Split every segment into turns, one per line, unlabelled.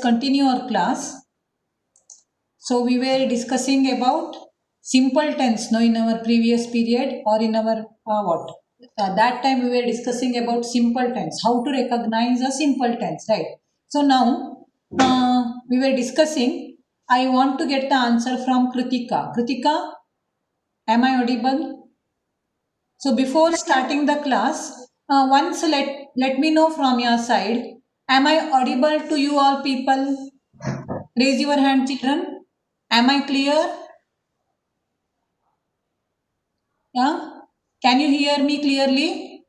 continue our class. So we were discussing about simple tense, no, in our previous period or in our that time we were discussing about simple tense, how to recognize a simple tense, right? So now we were discussing. I want to get the answer from Kritika. Kritika, am I audible? So before starting the class, once let me know from your side. Am I audible to you all people? Raise your hand, children. Am I clear? Yeah? Can you hear me clearly?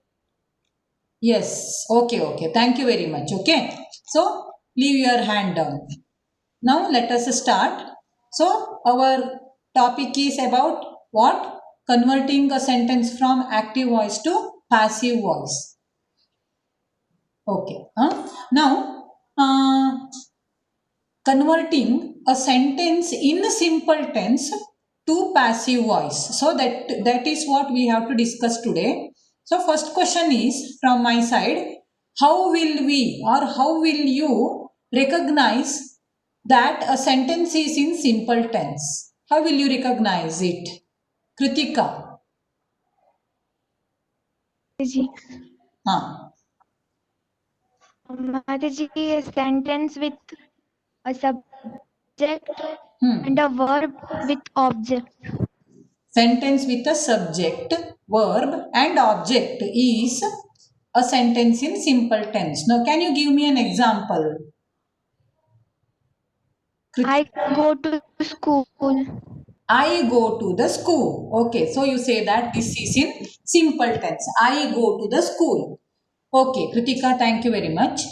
Yes. Okay. Thank you very much. Okay. So leave your hand down. Now let us start. So our topic is about what? Converting a sentence from active voice to passive voice. Okay. Now, converting a sentence in simple tense to passive voice. So that is what we have to discuss today. So first question is from my side. How will we or how will you recognize that a sentence is in simple tense? How will you recognize it? Kritika.
जी
हाँ.
Mata ji, a sentence with a subject and a verb with object.
Sentence with a subject, verb and object is a sentence in simple tense. Now, can you give me an example?
I go to school.
I go to the school. Okay, so you say that this is in simple tense. I go to the school. Okay, Kritika, thank you very much.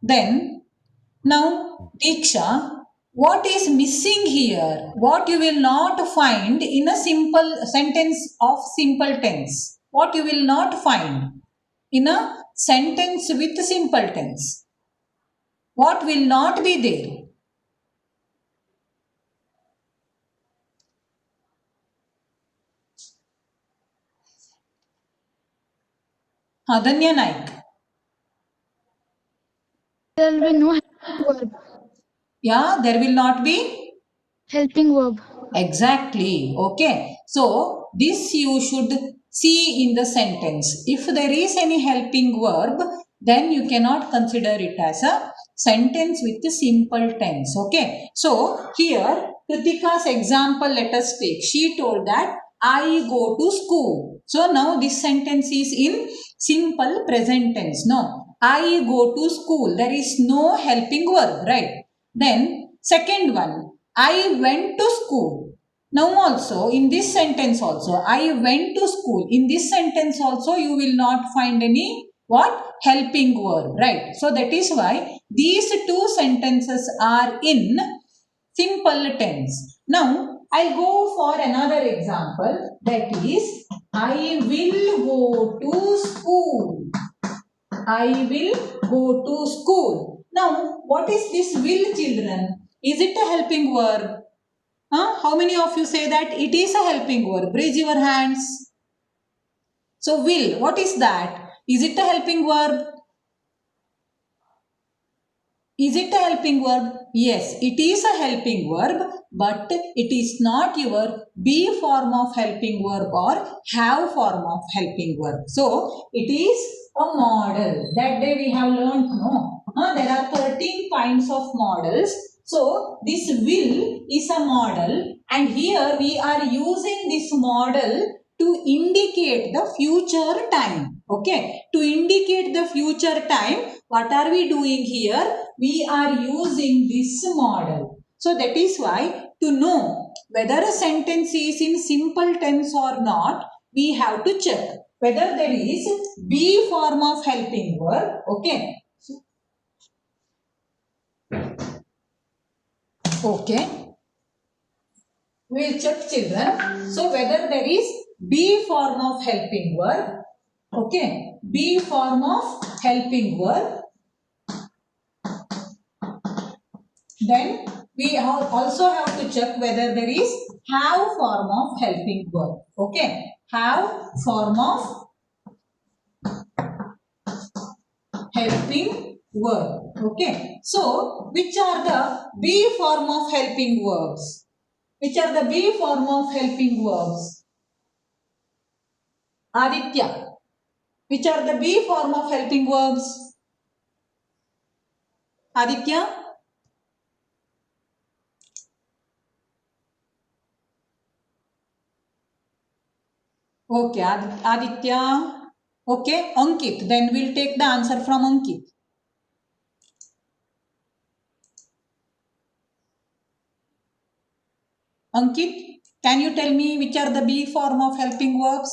Then, now, Diksha, what is missing here? What you will not find in a simple sentence of simple tense? What you will not find in a sentence with simple tense? What will not be there? Adanya Naik.
There will be no verb.
Yeah, there will not be
Helping verb.
exactly. Okay. So this you should see in the sentence. If there is any helping verb, then you cannot consider it as a sentence with the simple tense. Okay. So here Kritika's example let us take. She told that I go to school. So now this sentence is in simple present tense. No. I go to school. There is no helping verb, right? Then second one, I went to school. Now also in this sentence also, I went to school. In this sentence also you will not find any what? Helping verb, right? So that is why these two sentences are in simple tense. Now I'll go for another example, that is I will go to school. I will go to school. Now, what is this will, children? Is it a helping verb? How many of you say that it is a helping verb? Raise your hands. So, will, what is that? Is it a helping verb? Is it a helping verb? Yes, it is a helping verb, but it is not your be form of helping verb or have form of helping verb. So, it is a model. That day we have learned, no? There are 13 kinds of models. So, this will is a model, and here we are using this model to indicate the future time. Okay, to indicate the future time, what are we doing here? We are using this model. So that is why to know whether a sentence is in simple tense or not, we have to check whether there is be form of helping verb. Okay. Okay. We will check, children. So whether there is be form of helping verb. Okay. Be form of helping verb. Then we also have to check whether there is have form of helping verb. Okay. Have form of helping verb. Okay. So, which are the be form of helping verbs? Which are the be form of helping verbs? Aditya. Which are the be form of helping verbs? Aditya? Okay, Aditya. Okay, Ankit. Then we'll take the answer from Ankit. Ankit, can you tell me which are the be form of helping verbs?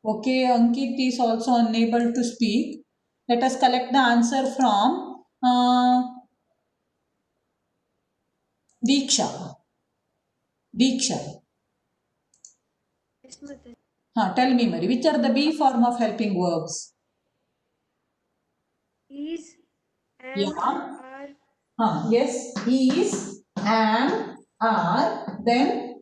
Okay, Ankit is also unable to speak. Let us collect the answer from Diksha. Diksha. Tell me, Mary, which are the be form of helping verbs?
Is and
Yeah.
are.
Yes, is, am, are, then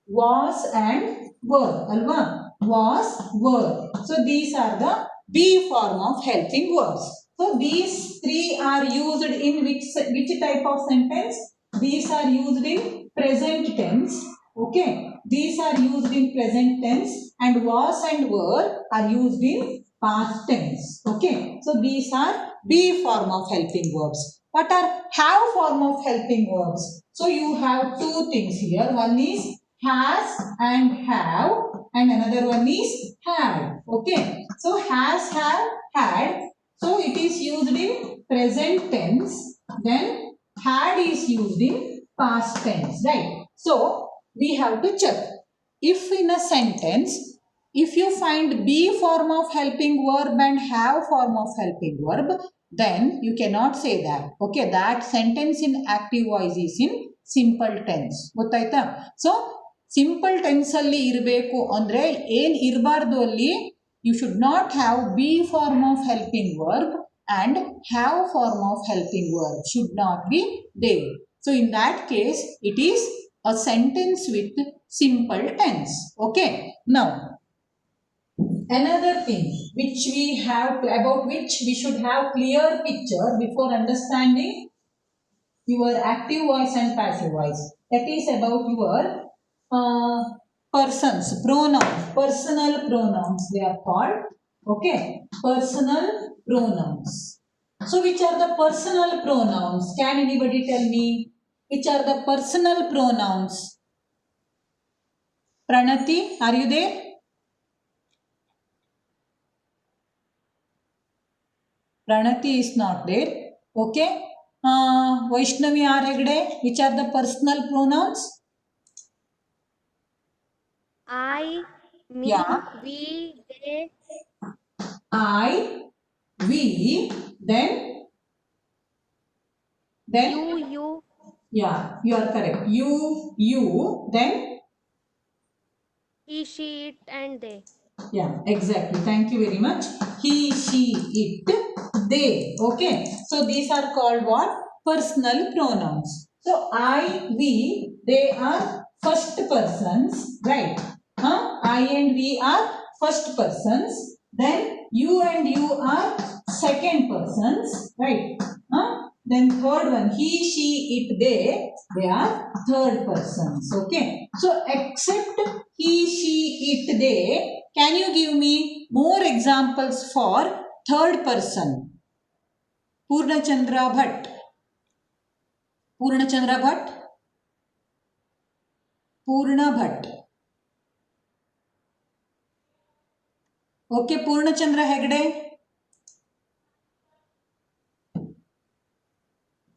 was and were. Alva? Was, were. So these are the be form of helping verbs. So these three are used in which type of sentence? These are used in present tense. Okay. These are used in present tense and was and were are used in past tense. Okay. So these are be form of helping verbs. What are have form of helping verbs? So you have two things here. One is has and have and another one is had. Okay. So has, have, had. So it is used in present tense. Then had is used in past tense. Right. So we have to check. If in a sentence, if you find be form of helping verb and have form of helping verb, then you cannot say that. Okay. That sentence in active voice is in simple tense. ಗೊತ್ತಾಯ್ತಾ? So simple tense ಅಲ್ಲಿ ಇರಬೇಕು ಅಂದ್ರೆ ಏನ್ ಇರಬಾರ್ದು ಅಲ್ಲಿ you should not have be form of helping verb and have form of helping verb should not be there. So in that case it is a sentence with simple tense. Okay. Now, another thing which we have about which we should have clear picture before understanding your active voice and passive voice. That is about your persons, pronouns, personal pronouns they are called. Okay, personal pronouns. So which are the personal pronouns? Can anybody tell me which are the personal pronouns? Pranati, are you there? Pranati is not there. Okay. Vaishnavi R. Hegde, which are the personal pronouns?
I, me,
Yeah.
we, they.
I, we, then,
You.
yeah, you are correct. You, then,
He, she, it, and they.
yeah, exactly. Thank you very much. He, she, it, they. Okay. So these are called what? Personal pronouns. So I, we, they are first persons, right? I and we are first persons. Then you and you are second persons, right? Then third one, he, she, it, they are third persons. Okay. So except he, she, it, they, can you give me more examples for third person? Purnachandra Bhatt. Purnachandra Bhatt. Purna Bhatt. Okay, Purnachandra Hegde.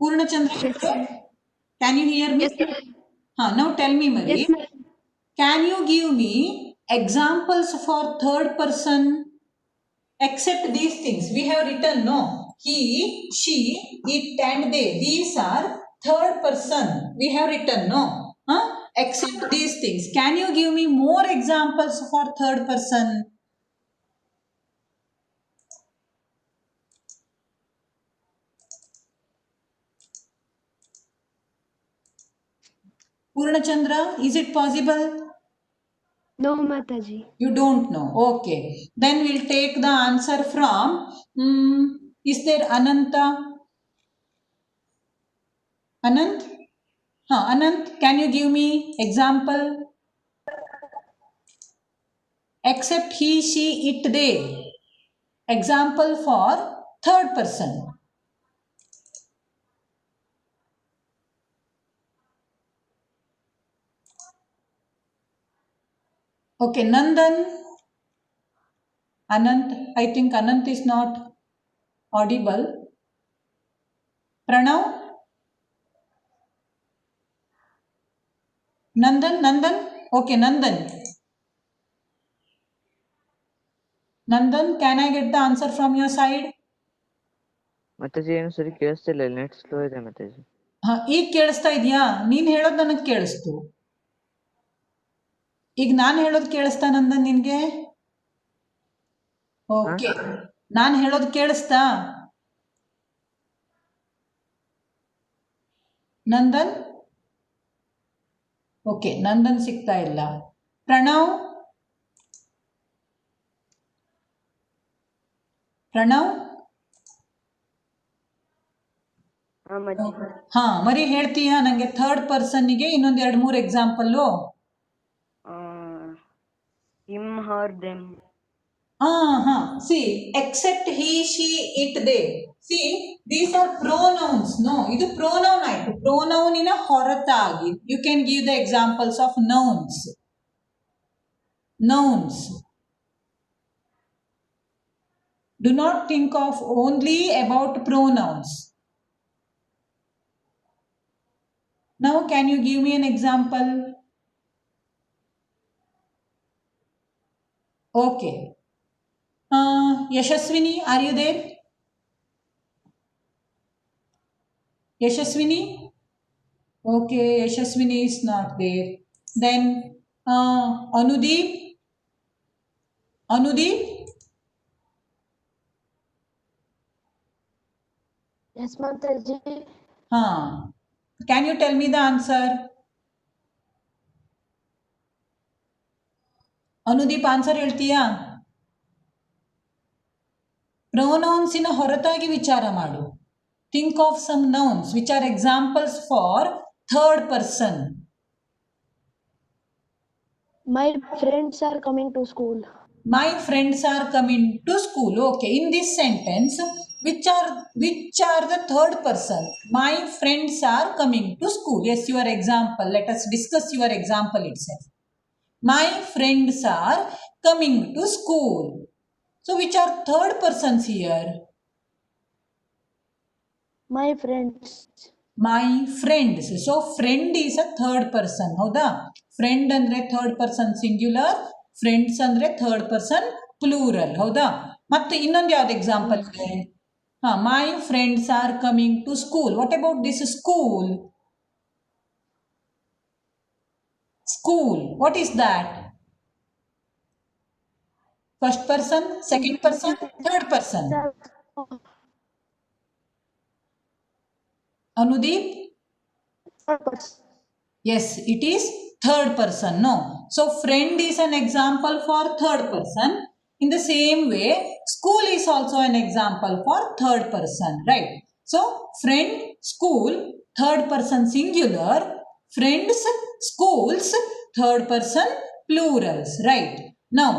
Purnachandra Hegde. Can you hear me?
Yes, ma'am.
Now tell me, Marie.
Yes, ma'am.
Can you give me examples for third person? Except these things. We have written no. He, she, it and they. These are third person. We have written no. Except these things. Can you give me more examples for third person? Purnachandra, is it possible?
No, Mataji.
You don't know. Okay. Then we'll take the answer from, is there Ananta? Anant? Anant, can you give me example? Except he, she, it, they. Example for third person. Okay, Nandan. Anant, I think Anant is not audible. Pranav? Nandan? Okay, Nandan. Nandan, can I get the answer from your side?
Mataji ಏನು ಸರಿ ಕೇಳಿಸ್ತಿಲ್ಲ, net slow ಇದೆ ಮಾತಾಜಿ.
ಈಗ ಕೇಳಿಸ್ತಾ ಇದೆಯಾ? ನೀನ್ ಹೇಳೋದು ನನಗೆ ಕೇಳಿಸ್ತು. ಈಗ ನಾನು ಹೇಳೋದು ಕೇಳಿಸ್ತಾ ನಂದನ್ ನಿನ್ಗೆ? ಓಕೆ, ನಾನು ಹೇಳೋದು ಕೇಳಿಸ್ತಾ ನಂದನ್? ಓಕೆ, ನಂದನ್ ಸಿಗ್ತಾ ಇಲ್ಲ. ಪ್ರಣವ್? ಮರಿ ಹೇಳ್ತೀಯಾ ನಂಗೆ ಥರ್ಡ್ ಪರ್ಸನ್ಗೆ ಇನ್ನೊಂದು 2-3 example?
him, her, them.
See, except he, she, it, they. See, these are pronouns. No, ಇದು pronoun ಆಯ್ತು. Pronounin ಹೊರತಾಗಿ you can give the examples of nouns. Do not think of only about pronouns. Now, can you give me an example? Okay. Yashaswini, are you there? Yashaswini? Okay, Yashaswini is not there. Then, Anudeep?
Yes, Mataji.
Can you tell me the answer? Anudeep, answer ಹೇಳ್ತೀಯಾ? Pronouns in ಹೊರತಾಗಿ ವಿಚಾರ ಮಾಡು. Think of some nouns which are examples for third person.
My friends are coming to school.
My friends are coming to school. Okay, in this sentence, which are the third person? My friends are coming to school. Yes, your example. Let us discuss your example itself. My friends are coming to school. So, which are third persons here?
My friends.
My friends. So, friend is a third person. ಹೌದಾ? Friend ಅಂದ್ರೆ third person singular, friends ಅಂದ್ರೆ third person plural. ಹೌದಾ? ಮತ್ತೆ ಇನ್ನೊಂದು ಯಾವ್ದು example ಇದೆ? My friends are coming to school. What about this school? School. What is that? First person, second person, third person. Anudeep?
Third person.
Yes, it is third person. No. So, friend is an example for third person. In the same way, school is also an example for third person, right? So, friend, school, third person singular, friends, schools, third person plurals, right? Now,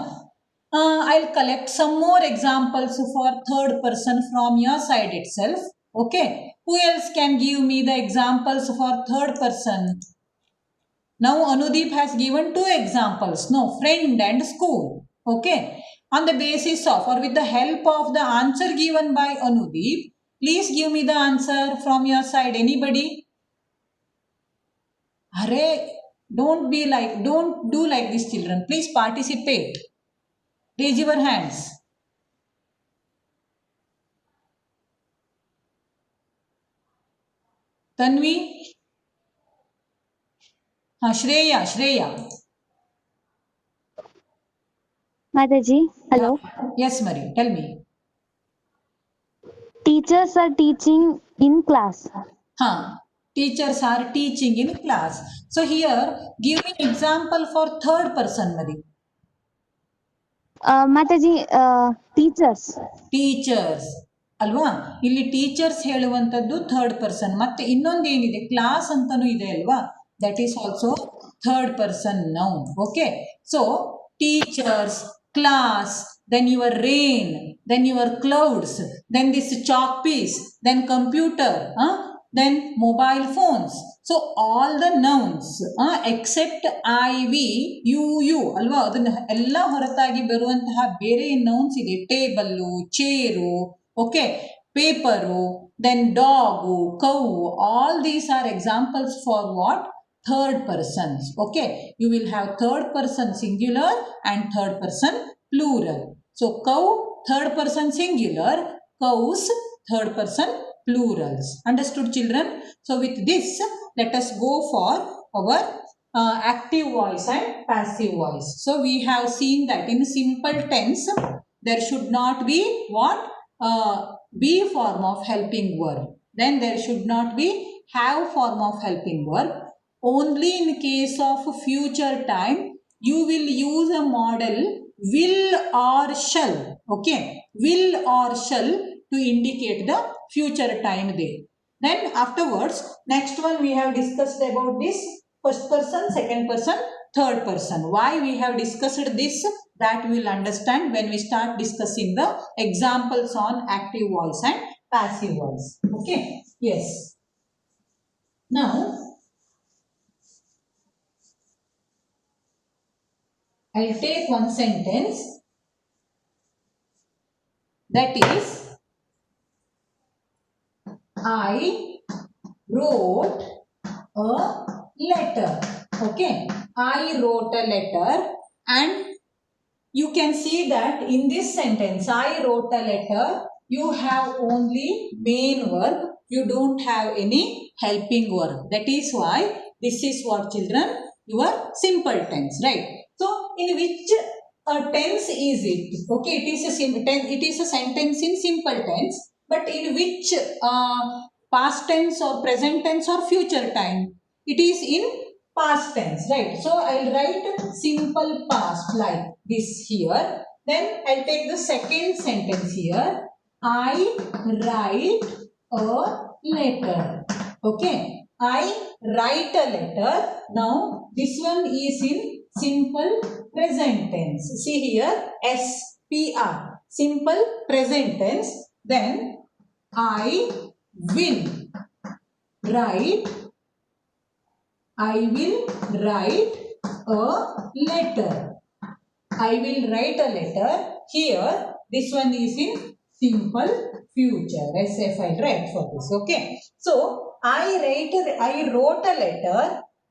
I'll collect some more examples for third person from your side itself. Okay. Who else can give me the examples for third person? Now, Anudeep has given 2 examples. No, friend and school. Okay. On the basis of or with the help of the answer given by Anudeep, please give me the answer from your side. Anybody? Arey, don't do like this, children. Please participate. Raise your hands. Tanvi? Shreya.
Mataji, hello.
Yes, Marie, tell me.
Teachers are teaching in class.
Teachers are teaching in class. So here, give me example for third person, Marie.
Mataji teachers.
Teachers ಅಲ್ವಾ, ಇಲ್ಲಿ teachers ಹೇಳುವಂಥದ್ದು third person. ಮತ್ತೆ ಇನ್ನೊಂದು ಏನಿದೆ, class ಅಂತಾನೂ ಇದೆ ಅಲ್ವಾ, that is also third person noun. Okay, so teachers, class, then your rain, then your clouds, then this chalk piece, then computer, then mobile phones. So all the nouns except I, we, you ಅಲ್ವಾ, ಅದನ್ನ ಎಲ್ಲ ಹೊರತಾಗಿ ಬರುವಂತಹ ಬೇರೆ nouns ಇದೆ. Table, chair, okay, paper, then dog, cow, all these are examples for what? Third persons. Okay, you will have third person singular and third person plural. So cow third person singular, cows third person plurals. Understood, children? So with this, let us go for our active voice and passive voice. So we have seen that in simple tense there should not be what? Be form of helping verb. Then there should not be have form of helping verb. Only in case of future time you will use a model will or shall. Okay, will or shall to indicate the future time there. Then afterwards, next one we have discussed about this first person, second person, third person. Why we have discussed this, that we will understand when we start discussing the examples on active voice and passive voice. Okay, yes. Now I'll take one sentence, that is, I wrote a letter. Okay, I wrote a letter, and you can see that in this sentence, I wrote a letter, you have only main verb, you don't have any helping verb. That is why this is what, children? Your simple tense, right? So in which tense is it? Okay, it is a it is a sentence in simple tense, but in which past tense or present tense or future time? It is in past tense, right? So I'll write simple past like this here. Then I'll take the second sentence here. I write a letter. Okay, I write a letter. Now this one is in simple present tense. See here, SPR, simple present tense. Then I will write a letter. I will write a letter. Here, this one is in simple future. SF I write for this. Okay. So I wrote a letter.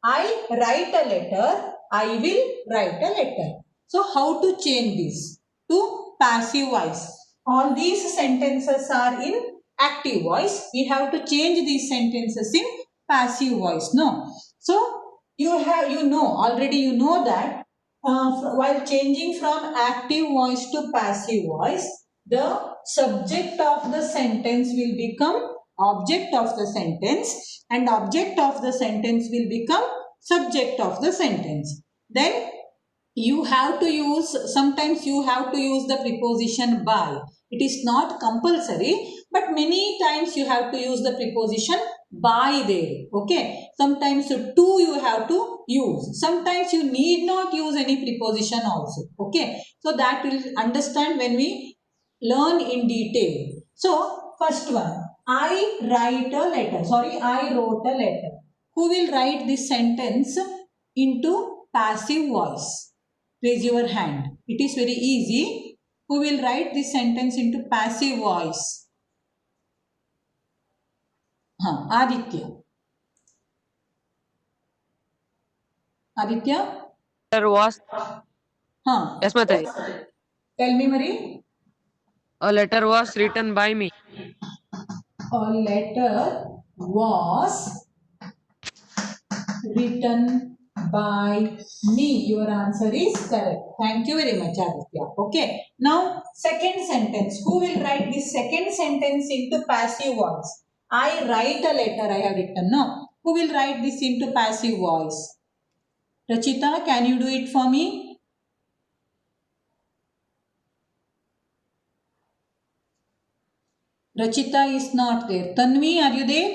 I write a letter. I will write a letter. So how to change this to passive voice? All these sentences are in active voice. We have to change these sentences in passive voice. No. So you know that while changing from active voice to passive voice, the subject of the sentence will become object of the sentence, and object of the sentence will become subject of the sentence. Then you have to use, sometimes you have to use the preposition by. It is not compulsory, but many times you have to use the preposition by there. Okay, sometimes to you have to use, sometimes you need not use any preposition also. Okay, so that we'll understand when we learn in detail. So first one, I write a letter. Sorry, I wrote a letter. Who will write this sentence into passive voice? Raise your hand. It is very easy. Who will write this sentence into passive voice? Aditya. Aditya?
Letter was. Yes, Mataji.
Tell me, Marie.
A letter was written by me.
A letter was written by me. Your answer is correct. Thank you very much, Aditya. Okay. Now, second sentence. Who will write this second sentence into passive voice? I write a letter. I have written. No. Who will write this into passive voice? Rachita, can you do it for me? Rachita is not there. Tanvi, are you there?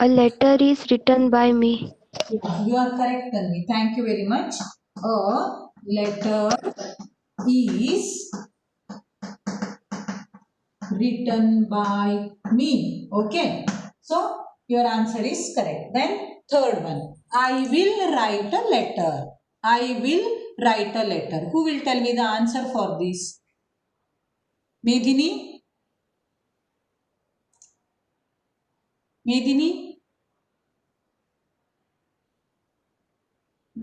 A letter is written by me.
You are correct, Tanvi. Thank you very much. A letter is written by me. Okay. So your answer is correct. Then third one. I will write a letter. I will write a letter. Who will tell me the answer for this? Medini? Medini?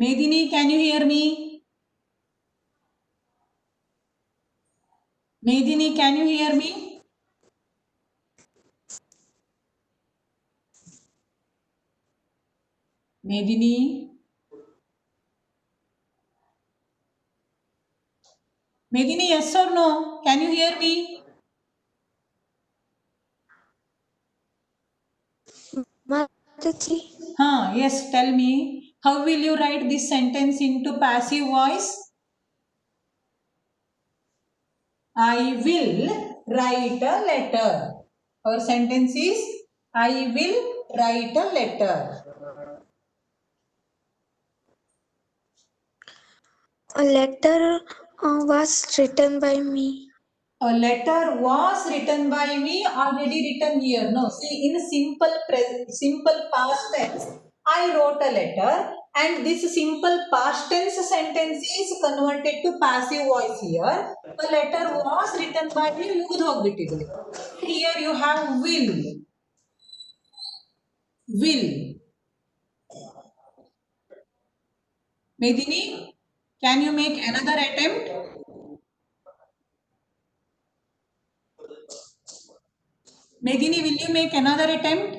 Medini, can you hear me? Medini, can you hear me? Medini? Medini, yes or no? Can you hear me?
Mataji.
Yes, tell me. How will you write this sentence into passive voice? I will write a letter. Our sentence is I will write a letter.
A letter was written by me.
A letter was written by me, already written here. No, see, in simple past tense, I wrote a letter, and this simple past tense sentence is converted to passive voice here. A letter was written by me, ಮುಗಿದು ಹೋಗ್ಬಿಟ್ಟಿದೆ. Here you have will. Will. Medini, can you make another attempt? Medini, will you make another attempt?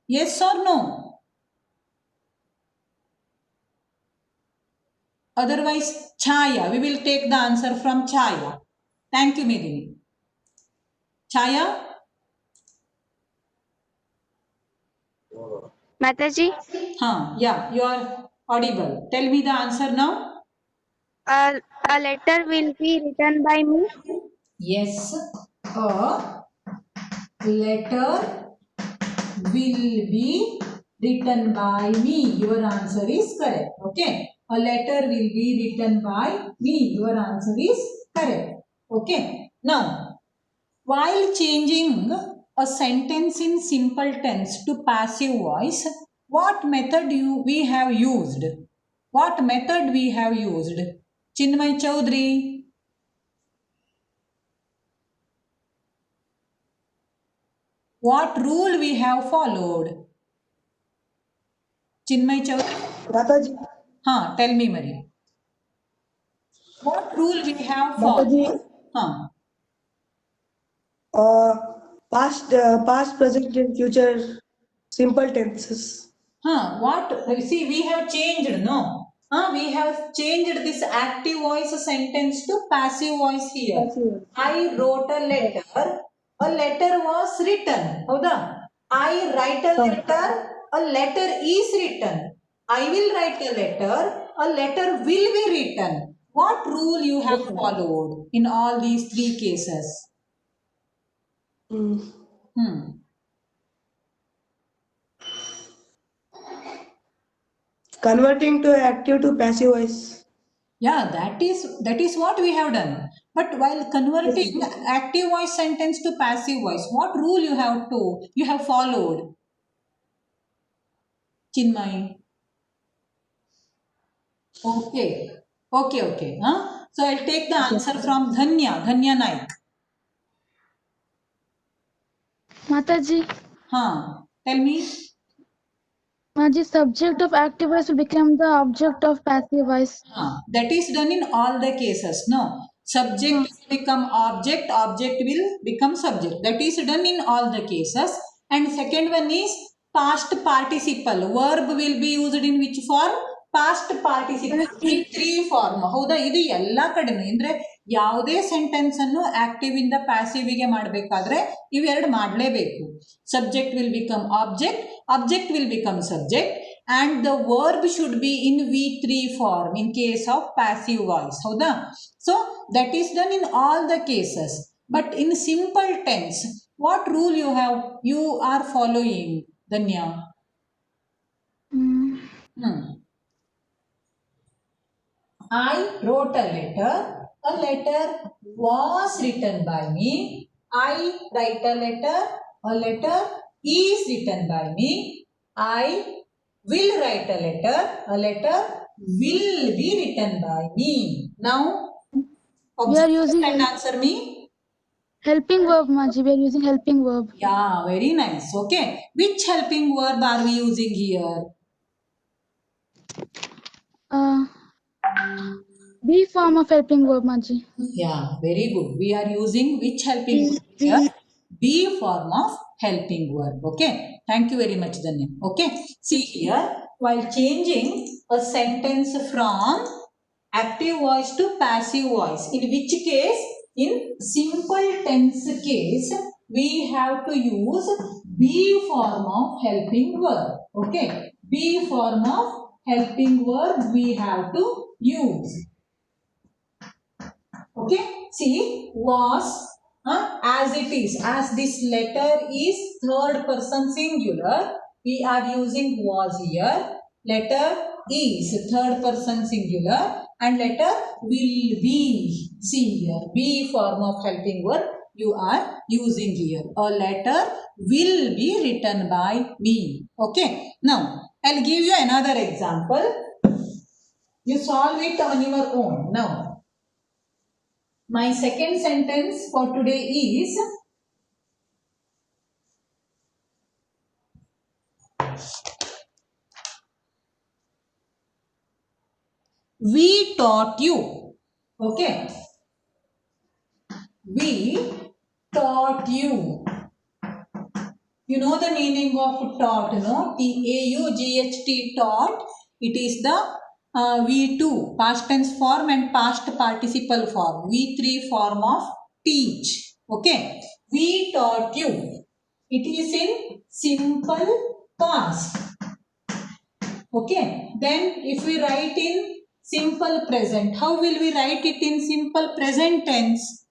Yes or no? Otherwise, Chaya. We will take the answer from Chaya. Thank you, Medini. Chaya?
Mataji.
Yeah, you are audible. Tell me the answer now.
A letter will be written by me.
Yes, a letter will be written by me. Your answer is correct. Okay. A letter will be written by me. Your answer is correct. Okay. Now, while changing a sentence in simple tense to passive voice, what method we have used? What method we have used? Chinmay Chaudhary. What rule we have followed? Chinmay Chaudhary.
Mataji,
Tell me, Marie. What rule we have followed?
Mataji, past, present, and future simple tenses.
What? See, we have changed, no? We have changed this active voice sentence to passive voice here.
Passive voice.
I wrote a letter. A letter was written. Howda? I write a letter. A letter is written. I will write a letter. A letter will be written. What rule you have followed in all these three cases?
Converting to active to passive voice.
Yeah, that is what we have done. But while converting active voice sentence to passive voice, what rule you have followed? Chinmay. Okay. So I'll take the answer from Dhanya Naik.
Mataji,
Tell me.
the subject of active voice will become the object of passive voice.
That is done in all the cases. No, subject will become object, object will become subject. That is done in all the cases. And second one is past participle. Verb will be used in which form? Past participle in three form. ಹೌದಾ? ಇದು ಎಲ್ಲ ಕಡೆನೂ ಅಂದ್ರೆ ಯಾವುದೇ sentence ಅನ್ನು active ಇಂದ passive ಗೆ ಮಾಡಬೇಕಾದ್ರೆ ಇವೆರಡು ಮಾಡಲೇಬೇಕು. Subject will become object, object will become subject, and the verb should be in V3 form in case of passive voice. ಹೌದಾ? So that is done in all the cases. But in simple tense, what rule you are following, Danya? I wrote a letter was written by me. I write a letter is written by me. I will write a letter will be written by me. Now,
We are using
and answer me.
helping verb, Maji. We are using helping verb.
Yeah, very nice. Okay. Which helping verb are we using here?
Be form of helping verb, Maji.
Yeah, very good. We are using which helping verb here? Be form of helping verb. Okay. Thank you very much, Danya. Okay. See here, while changing a sentence from active voice to passive voice, in which case, in simple tense case, we have to use be form of helping verb. Okay. Be form of helping verb we have to use. Okay, see, was as it is, as this letter is third person singular, we are using was here. Letter is third person singular and letter will be. See here, be form of helping verb you are using here. A letter will be written by me. Okay, now I'll give you another example. You solve it on your own. Now, my second sentence for today is we taught you. Okay. We taught you. You know the meaning of taught, no? T-A-U-G-H-T, taught. It is the V2 past tense form and past participle form. V3 form of teach. Okay. We taught you. It is in simple past. Okay. Then if we write in simple present, how will we write it in simple present tense?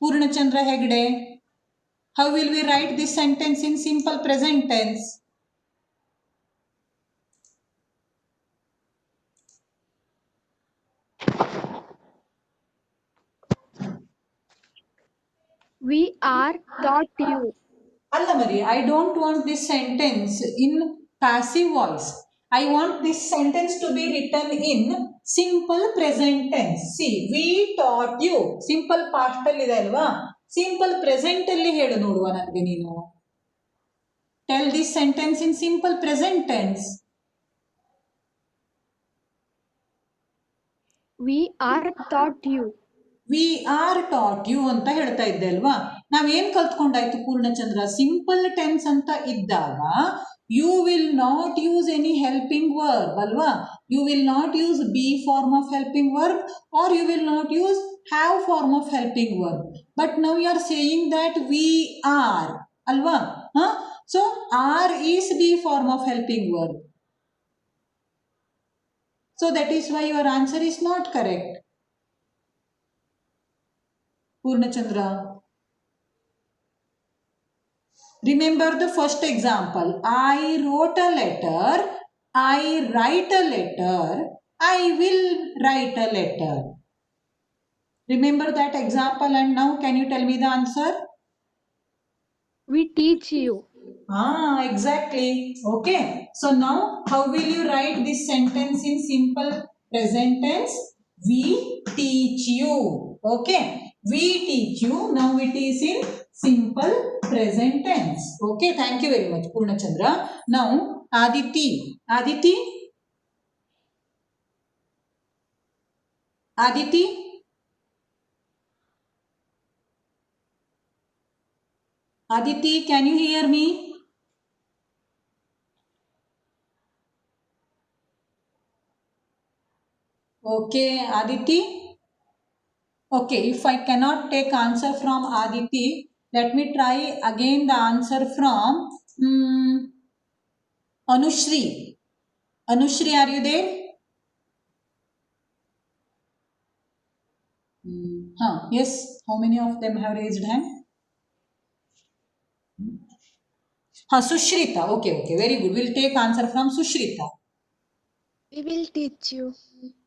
Purnachandra Hegde. How will we write this sentence in simple present tense?
We are taught you.
Allamari, I don't want this sentence in passive voice. I want this sentence to be written in simple present tense. See, we taught you. Simple past alli ide alva. Simple present alli hedu noduva nange neenu. Tell this sentence in simple present tense.
We are taught you.
We are taught you ಅಂತ ಹೇಳ್ತಾ ಇದ್ದೆ ಅಲ್ವಾ. ನಾವೇನ್ ಕಲ್ತ್ಕೊಂಡಾಯ್ತು Purnachandra? Simple tense ಅಂತ ಇದ್ದಾಗ you will not use any helping verb ಅಲ್ವಾ. You will not use be form of helping verb or you will not use have form of helping verb. But now you are saying that we are ಅಲ್ವಾ. So are is be form of helping verb. So that is why your answer is not correct. Purnachandra. Remember the first example. I wrote a letter. I write a letter. I will write a letter. Remember that example and now can you tell me the answer?
We teach you.
Exactly. Okay. So now how will you write this sentence in simple present tense? We teach you. Okay. We teach you. Now it is in simple present tense. Okay. Thank you very much, Purnachandra. Now, Aditi. Aditi? Aditi? Aditi, can you hear me? Okay, Aditi? Okay, if I cannot take answer from Aditi, let me try again the answer from Anushri. Anushri, are you there? Yes. How many of them have raised hand? Sushrita. Okay. Very good. We'll take answer from Sushrita.
We will teach you.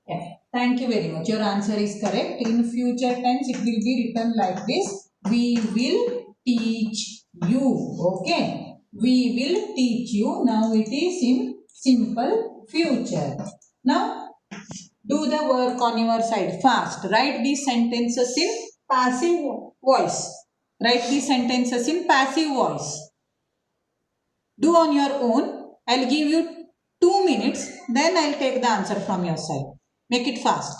Yeah. Thank you very much. Your answer is correct. In future tense, it will be written like this. We will teach you. Okay. We will teach you. Now it is in simple future. Now do the work on your side fast. Write these sentences in passive voice. Write these sentences in passive voice. Do on your own. I'll give you 2 minutes. Then I'll take the answer from your side. Make it fast.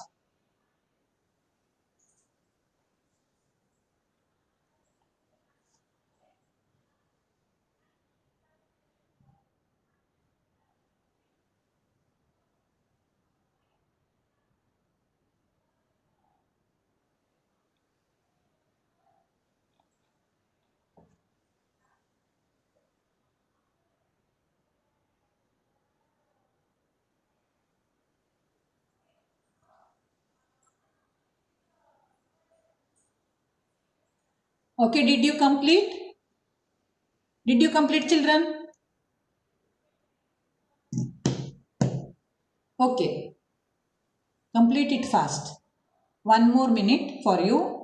Okay, did you complete? Did you complete, children? Okay. Complete it fast. 1 more minute for you.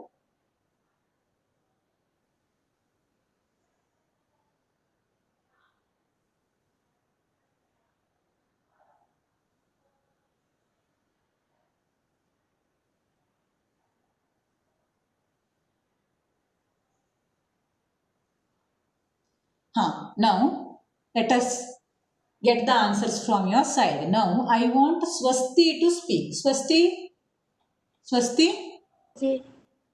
Now, let us get the answers from your side. Now, I want Swasti to speak. Swasti?
Ji.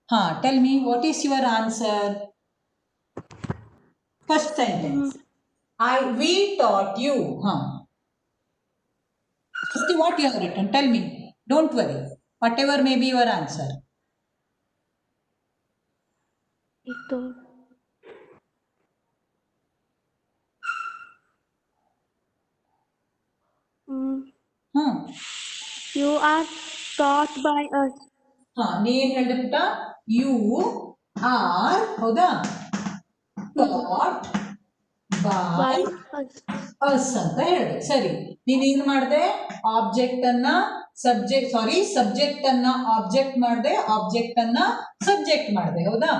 Tell me, what is your answer? First sentence. We taught you. Swasti, what you have written? Tell me. Don't worry. Whatever may be your answer.
Ito. You are taught by us.
ನೀನ್ ಹೇಳಿದೆ ಪುಟ್ಟ you are ಹೌದಾ taught by us ಅಂತ ಹೇಳಿದೆ ಸರಿ ನೀನ್ ಏನ್ ಮಾಡಿದೆ ಆಬ್ಜೆಕ್ಟ್ ಅನ್ನ ಸಬ್ಜೆಕ್ಟ್ ಅನ್ನ ಆಬ್ಜೆಕ್ಟ್ ಮಾಡಿದೆ ಆಬ್ಜೆಕ್ಟ್ ಅನ್ನ ಸಬ್ಜೆಕ್ಟ್ ಮಾಡಿದೆ ಹೌದಾ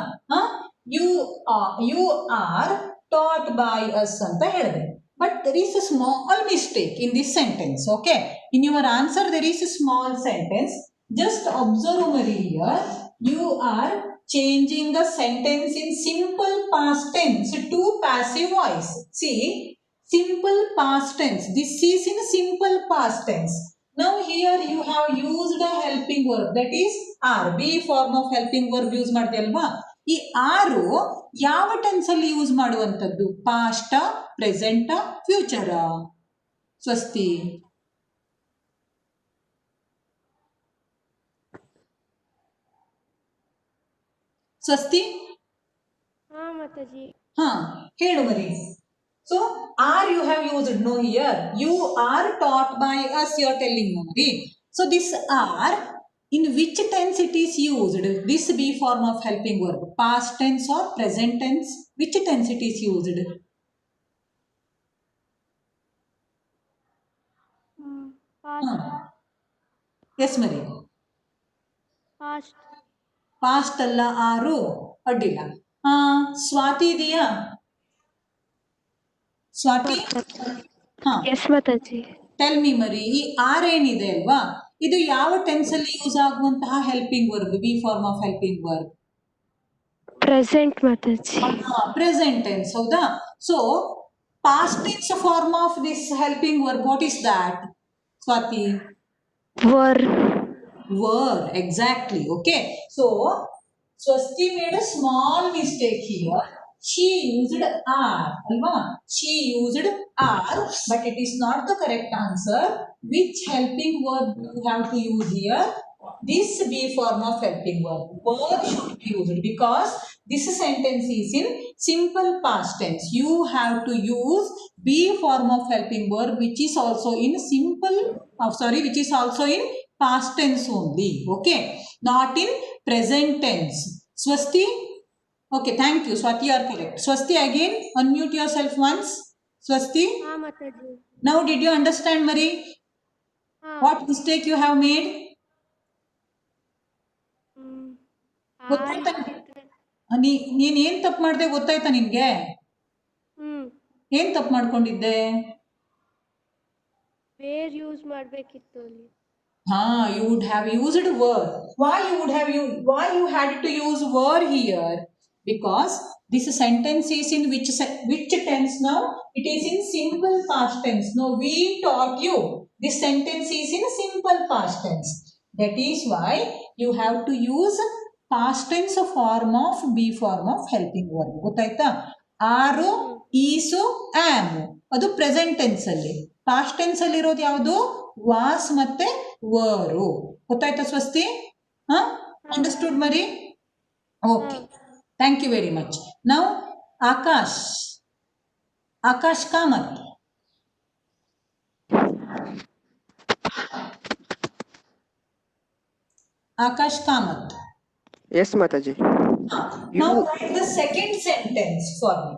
you are taught by us ಅಂತ ಹೇಳಿದೆ but there is a small mistake in this sentence. Okay, in your answer there is a small sentence. Just observe Marie here. You are changing the sentence in simple past tense to passive voice. See, simple past tense. This is in simple past tense. Now here you have used a helping verb, that is are. Be form of helping verb use ಮಾಡಿದೆ ಅಲ್ವಾ ಈ ಆರು ಯಾವ tense ಅಲ್ಲಿ use ಮಾಡುವಂಥದ್ದು past present future Swasti Swasti ಹೇಳು ಮರಿ so are you have used no here you are taught by us you are telling no mari so this are in which tense it is used this be form of helping verb past tense or present tense which tense it is used yes mari past alla ಆರು ಅಡ್ಡಿಲ್ಲ ಸ್ವಾತಿ ಇದೆಯಾ Swati tell me ಮರಿ ಈ R ಏನಿದೆ ಅಲ್ವಾ ಇದು ಯಾವ tense ಅಲ್ಲಿ ಯೂಸ್ ಆಗುವಂತಹ helping verb be form of helping verb
present Mataji
present tense ಹೌದಾ so past tense form of this helping verb what is that Swati were exactly okay so Swasti made a small mistake here she used are alva she used are but it is not the correct answer which helping verb you have to use here this be form of helping verb were should be used because this sentence is in simple past tense you have to use be form of helping verb which is also in which is also in past tense only. Okay, not in present tense. Swasti? Okay, thank you. Swati, you are correct. Swasti, again, unmute yourself once. Swasti?
हाँ माताजी
Now, did you understand, Marie?
हाँ
What mistake you have made? ಗೊತ್ತಾಯ್ತಾ? ನೀನ್ ಏನ್ ತಪ್ಪು ಮಾಡ್ದೆ ಗೊತ್ತಾಯ್ತಾ ನಿನ್ಗೆ? ಏನ್ ತಪ್ಪು ಮಾಡ್ಕೊಂಡಿದ್ದೆ?
ವೇರ್ ಯೂಸ್ ಮಾಡ್ಬೇಕಿತ್ತು ಅಲ್ಲಿ.
You would have used were. Why you had to use were here? Because this sentence is in which tense now? It is in simple past tense. Now we taught you this sentence is in simple past tense. That is why you have to use past tense form of be form of helping verb. ಗೊತ್ತಾಯ್ತಾ? are, is, am ಅದು present tense ಅಲ್ಲಿ. Past tense ಅಲ್ಲಿ ಇರೋದು ಯಾವುದು? was ಮತ್ತೆ were. ಗೊತ್ತಾಯ್ತಾ Swasti? Understood ಮರಿ? Okay, thank you very much. Now Akash Kamath. Akash Kamath.
Yes, Mataji.
Now write the second sentence for me.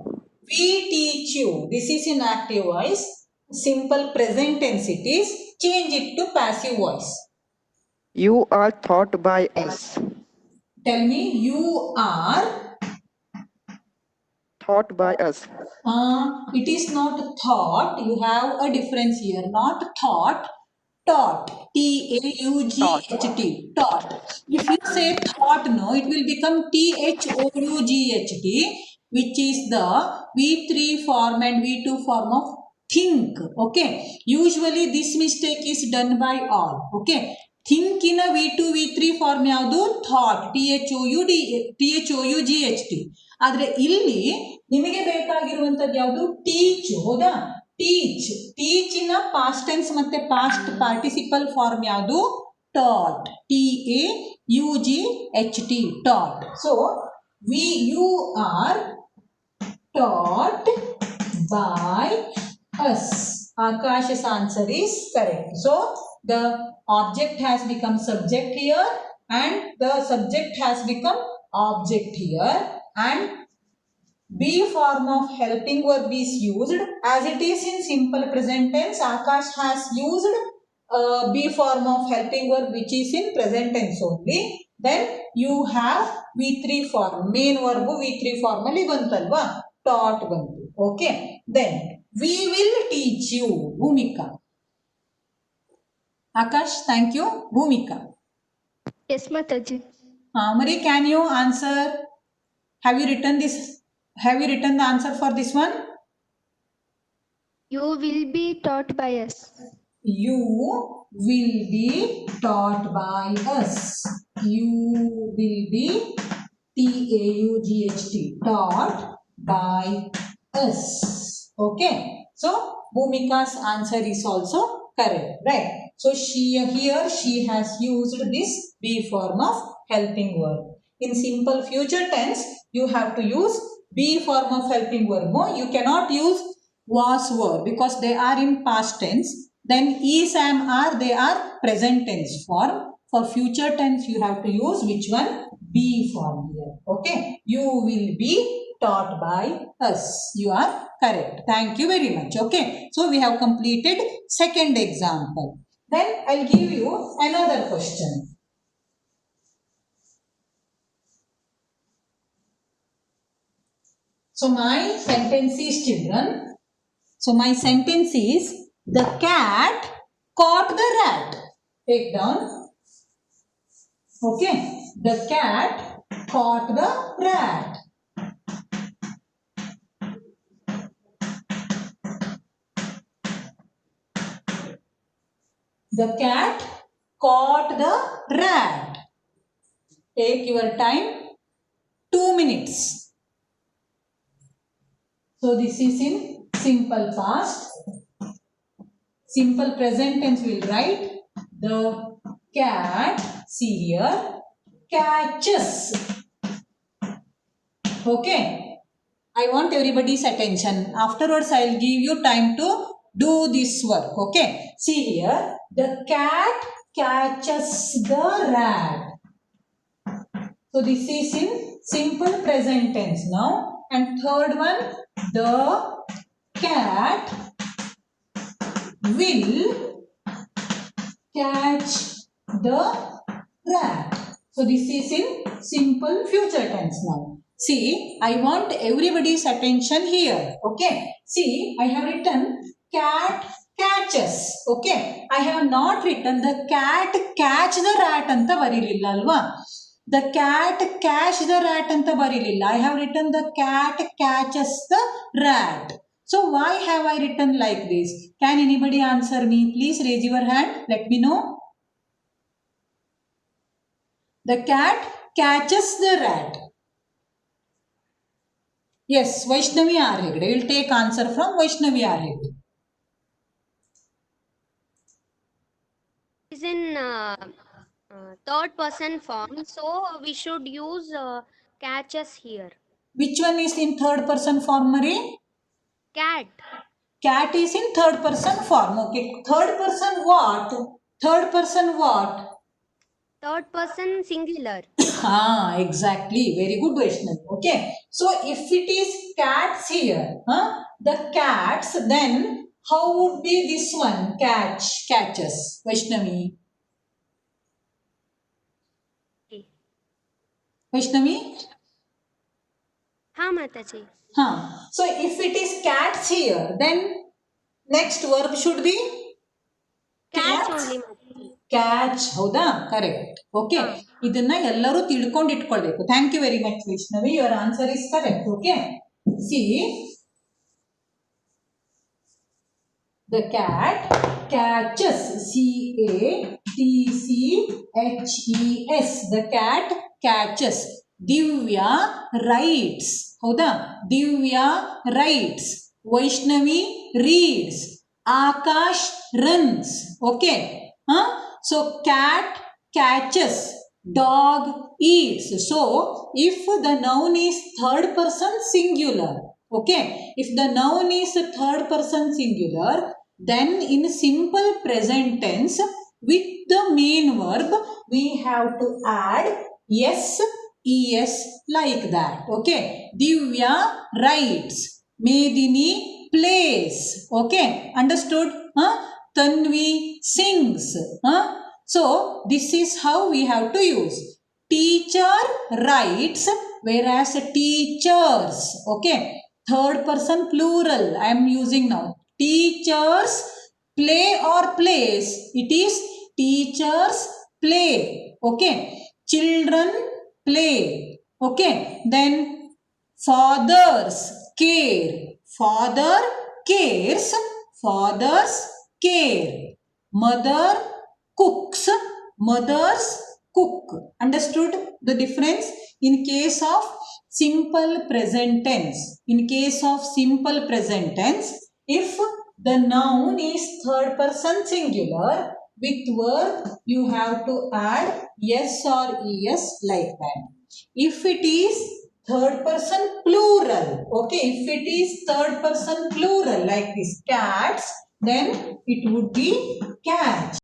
We teach you. This is in active voice. Simple present tense it is. Change it to passive voice.
You are taught by us.
Tell me, you are
Taught by us.
It is not thought. You have a difference here. Not thought. Taught. T-A-U-G-H-T. Taught. If you say thought, no, it will become T-H-O-U-G-H-T, which is the V3 form and V2 form of think. Okay. Usually this mistake is done by all. Okay. Think in a V2, V3 form ಯಾವುದು? Thought. T-H-O-U-G-H-T. ಆದರೆ ಇಲ್ಲಿ ನಿಮಗೆ ಬೇಕಾಗಿರುವಂಥದ್ದು ಯಾವುದು? Teach. ಹೌದಾ? Teach. Teach ಇನ past tense ಮತ್ತೆ past participle form ಯಾವುದು? Taught. T-A-U-G-H-T. Taught. So you are taught by us. Akash's answer is correct. So the object has become subject here and the subject has become object here, and be form of helping verb is used as it is in simple present tense. Akash has used be form of helping verb which is in present tense only. Then you have V3 form. Main verb V3 form ಅಲ್ಲಿ ಬಂತಲ್ವಾ? taught ಬಂತು. Okay. Then we will teach you. Bhumika. Akash, thank you. Bhumika.
Yes, Mataji.
Marie, can you answer? Have you written this? Have you written the answer for this one?
You will be taught by us.
You will be taught by us. You will be T-A-U-G-H-T. Taught by us. Okay. So Bhumika's answer is also correct, right? So here she has used this be form of helping verb. In simple future tense, you have to use be form of helping verb. No, you cannot use was, were, because they are in past tense. Then is, am, are, they are present tense form. For future tense, you have to use which one? Be form here. Okay. You will be taught by us. You are correct. Thank you very much. Okay. So we have completed second example. Then I'll give you another question. So my sentence is, children. So my sentence is, the cat caught the rat. Take down. Okay. The cat caught the rat. The cat caught the rat. Take your time. 2 minutes. So this is in simple past. Simple present tense will write the cat, see here, catches. Okay. I want everybody's attention. Afterwards, I'll give you time to do this work. Okay. See here. The cat catches the rat. So this is in simple present tense now. And third one, the cat will catch the rat. So this is in simple future tense now. See, I want everybody's attention here. Okay. See, I have written cat catches. Okay. I have not written the cat catch the rat anta barililla alva. The cat catch the rat anta barililla. I have written the cat catches the rat. So why have I written like this? Can anybody answer me? Please raise your hand. Let me know. The cat catches the rat. Yes, Vaishnavi R. Hegde. We will take answer from Vaishnavi R. Hegde.
Is in third person form, so we should use catches here.
Which one is in third person form, Marie?
Cat.
Cat is in third person form. Okay. Third person what? Third person what?
Third person singular.
Exactly. Very good, Vaishnavi. Okay. So if it is cats here, the cats, then how would be this one? Catches. Vaishnavi.
Okay.
Vaishnavi?
Ha, Mataji.
So if it is cats here, then next verb should be
Cats
cats.
only, Mataji.
Catch ಹೌದಾ correct okay ಇದನ್ನ ಎಲ್ಲರೂ ತಿಳ್ಕೊಂಡು ಇಟ್ಕೊಳ್ಬೇಕು thank you very much Vaishnavi your answer is correct okay see the cat catches CATCHES the cat catches Divya writes ಹೌದಾ Divya writes Vaishnavi reads Akash runs okay So cat catches, dog eats. So if the noun is third person singular, okay, if the noun is third person singular, then in simple present tense with the main verb we have to add yes, es like that. Okay, Divya writes, Medini plays. Okay, understood? Tanvi sings. So this is how we have to use. Teacher writes, whereas teachers. Okay. Third person plural I am using now. Teachers play or plays. It is teachers play. Okay. Children play. Okay. Then fathers care. Father cares. Fathers care. Mother cooks. Mothers cook. Understood the difference? In case of simple present tense. In case of simple present tense, if the noun is third person singular, with verb you have to add yes or es like that. If it is third person plural, okay, if it is third person plural like this, cats, then it would be catch.